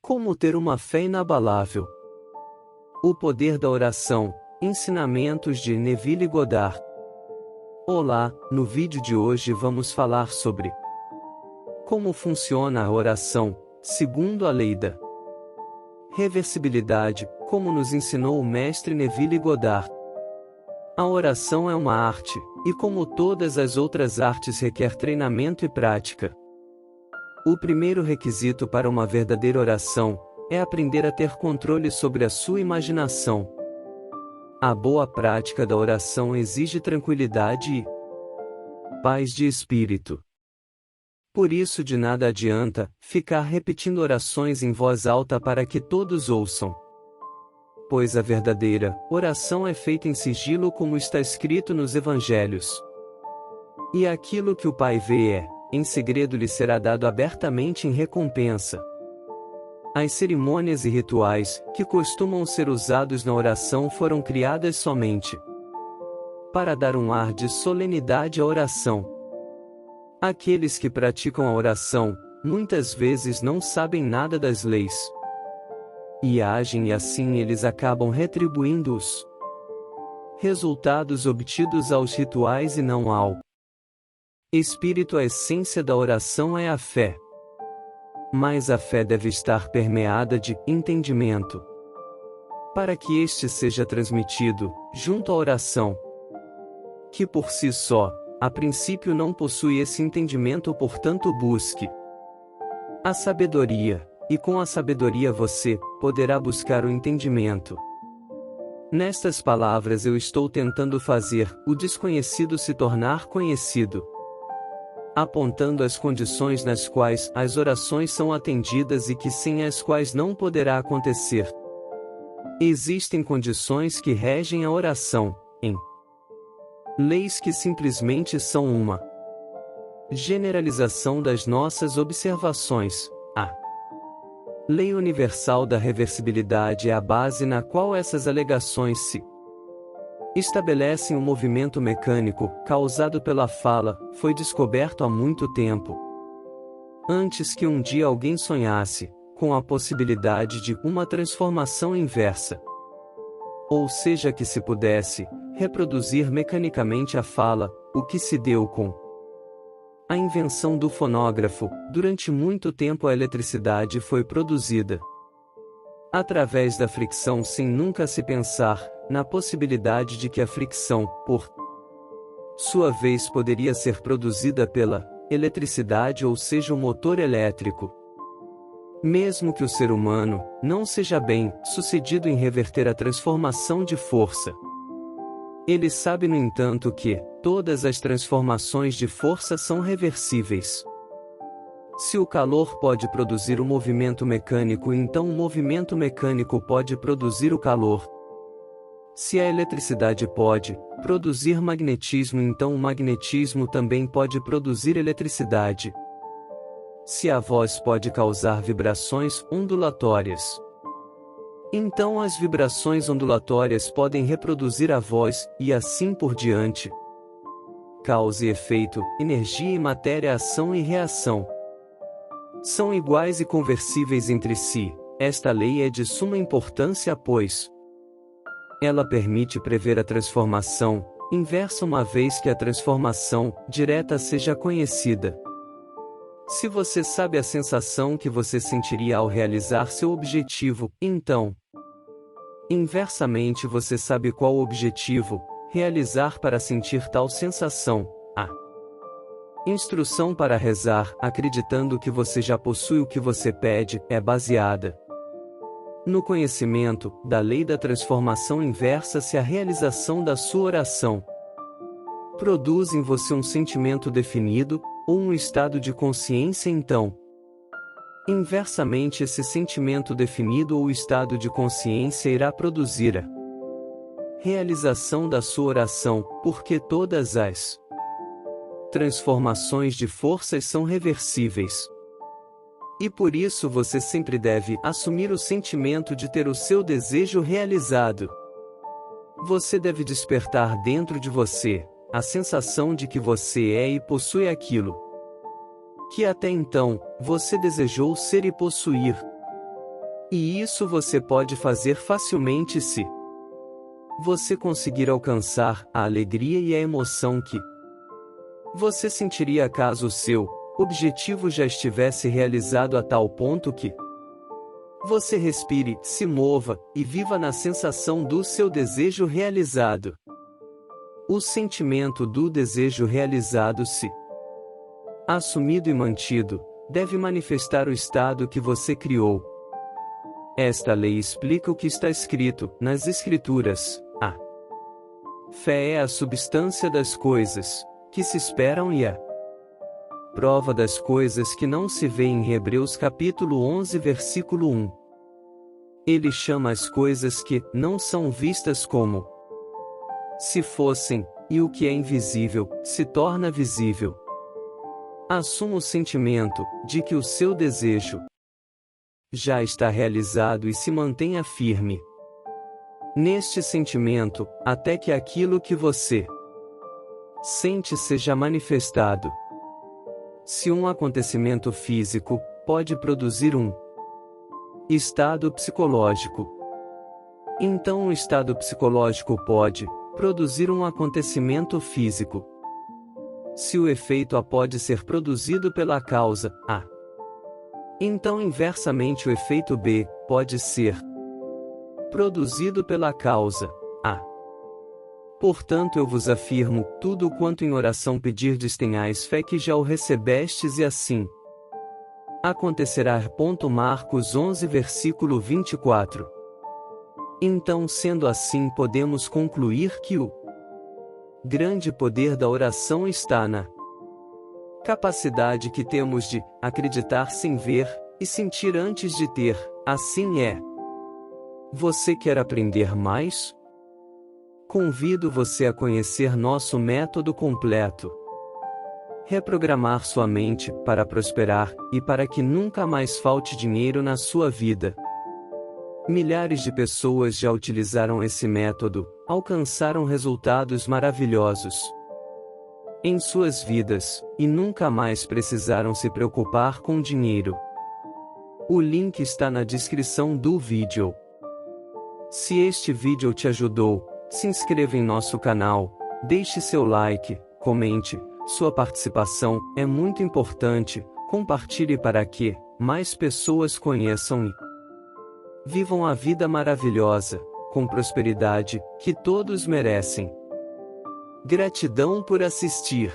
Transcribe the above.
Como ter uma fé inabalável? O poder da oração. Ensinamentos de Neville Goddard. Olá, no vídeo de hoje vamos falar sobre como funciona a oração, segundo a lei da reversibilidade, como nos ensinou o mestre Neville Goddard. A oração é uma arte, e como todas as outras artes requer treinamento e prática. O primeiro requisito para uma verdadeira oração é aprender a ter controle sobre a sua imaginação. A boa prática da oração exige tranquilidade e paz de espírito. Por isso de nada adianta ficar repetindo orações em voz alta para que todos ouçam. Pois a verdadeira oração é feita em sigilo, como está escrito nos Evangelhos. E aquilo que o Pai vê em segredo lhe será dado abertamente em recompensa. As cerimônias e rituais que costumam ser usados na oração foram criadas somente para dar um ar de solenidade à oração. Aqueles que praticam a oração muitas vezes não sabem nada das leis e agem, e assim eles acabam retribuindo os resultados obtidos aos rituais e não ao espírito. A essência da oração é a fé. Mas a fé deve estar permeada de entendimento, para que este seja transmitido, junto à oração, que por si só, a princípio não possui esse entendimento. Portanto, busque a sabedoria, e com a sabedoria você poderá buscar o entendimento. Nestas palavras eu estou tentando fazer o desconhecido se tornar conhecido, apontando as condições nas quais as orações são atendidas e que sem as quais não poderá acontecer. Existem condições que regem a oração, em leis que simplesmente são uma generalização das nossas observações. A lei universal da reversibilidade é a base na qual essas alegações se estabelecem. O movimento mecânico, causado pela fala, foi descoberto há muito tempo. Antes que um dia alguém sonhasse com a possibilidade de uma transformação inversa. Ou seja, que se pudesse reproduzir mecanicamente a fala, o que se deu com a invenção do fonógrafo. Durante muito tempo a eletricidade foi produzida através da fricção, sem nunca se pensar na possibilidade de que a fricção, por sua vez, poderia ser produzida pela eletricidade, ou seja, o motor elétrico. Mesmo que o ser humano não seja bem sucedido em reverter a transformação de força, ele sabe, no entanto, que todas as transformações de força são reversíveis. Se o calor pode produzir o movimento mecânico, então o movimento mecânico pode produzir o calor. Se a eletricidade pode produzir magnetismo, então o magnetismo também pode produzir eletricidade. Se a voz pode causar vibrações ondulatórias, então as vibrações ondulatórias podem reproduzir a voz, e assim por diante. Causa e efeito, energia e matéria, ação e reação são iguais e conversíveis entre si. Esta lei é de suma importância, pois ela permite prever a transformação inversa, uma vez que a transformação direta seja conhecida. Se você sabe a sensação que você sentiria ao realizar seu objetivo, então, inversamente, você sabe qual objetivo realizar para sentir tal sensação. A instrução para rezar, acreditando que você já possui o que você pede, é baseada no conhecimento da lei da transformação inversa. Se a realização da sua oração produz em você um sentimento definido, ou um estado de consciência, então, inversamente, esse sentimento definido ou estado de consciência irá produzir a realização da sua oração, porque todas as transformações de forças são reversíveis. E por isso você sempre deve assumir o sentimento de ter o seu desejo realizado. Você deve despertar dentro de você a sensação de que você é e possui aquilo que até então você desejou ser e possuir. E isso você pode fazer facilmente se você conseguir alcançar a alegria e a emoção que você sentiria caso o seu objetivo já estivesse realizado a tal ponto que você respire, se mova e viva na sensação do seu desejo realizado. O sentimento do desejo realizado, se assumido e mantido, deve manifestar o estado que você criou. Esta lei explica o que está escrito nas Escrituras. A fé é a substância das coisas que se esperam e a prova das coisas que não se vêem. Em Hebreus capítulo 11 versículo 1. Ele chama as coisas que não são vistas como se fossem, e o que é invisível se torna visível. Assuma o sentimento de que o seu desejo já está realizado e se mantenha firme neste sentimento, até que aquilo que você sente seja manifestado. Se um acontecimento físico pode produzir um estado psicológico, então um estado psicológico pode produzir um acontecimento físico. Se o efeito A pode ser produzido pela causa A, então inversamente o efeito B pode ser produzido pela causa A. Portanto eu vos afirmo, tudo quanto em oração pedirdes tenhais fé que já o recebestes e assim acontecerá. Marcos 11 versículo 24. Então, sendo assim, podemos concluir que o grande poder da oração está na capacidade que temos de acreditar sem ver e sentir antes de ter. Assim é. Você quer aprender mais? Convido você a conhecer nosso método completo. Reprogramar sua mente para prosperar e para que nunca mais falte dinheiro na sua vida. Milhares de pessoas já utilizaram esse método, alcançaram resultados maravilhosos em suas vidas, e nunca mais precisaram se preocupar com dinheiro. O link está na descrição do vídeo. Se este vídeo te ajudou, se inscreva em nosso canal, deixe seu like, comente, sua participação é muito importante, compartilhe para que mais pessoas conheçam e vivam a vida maravilhosa, com prosperidade, que todos merecem. Gratidão por assistir.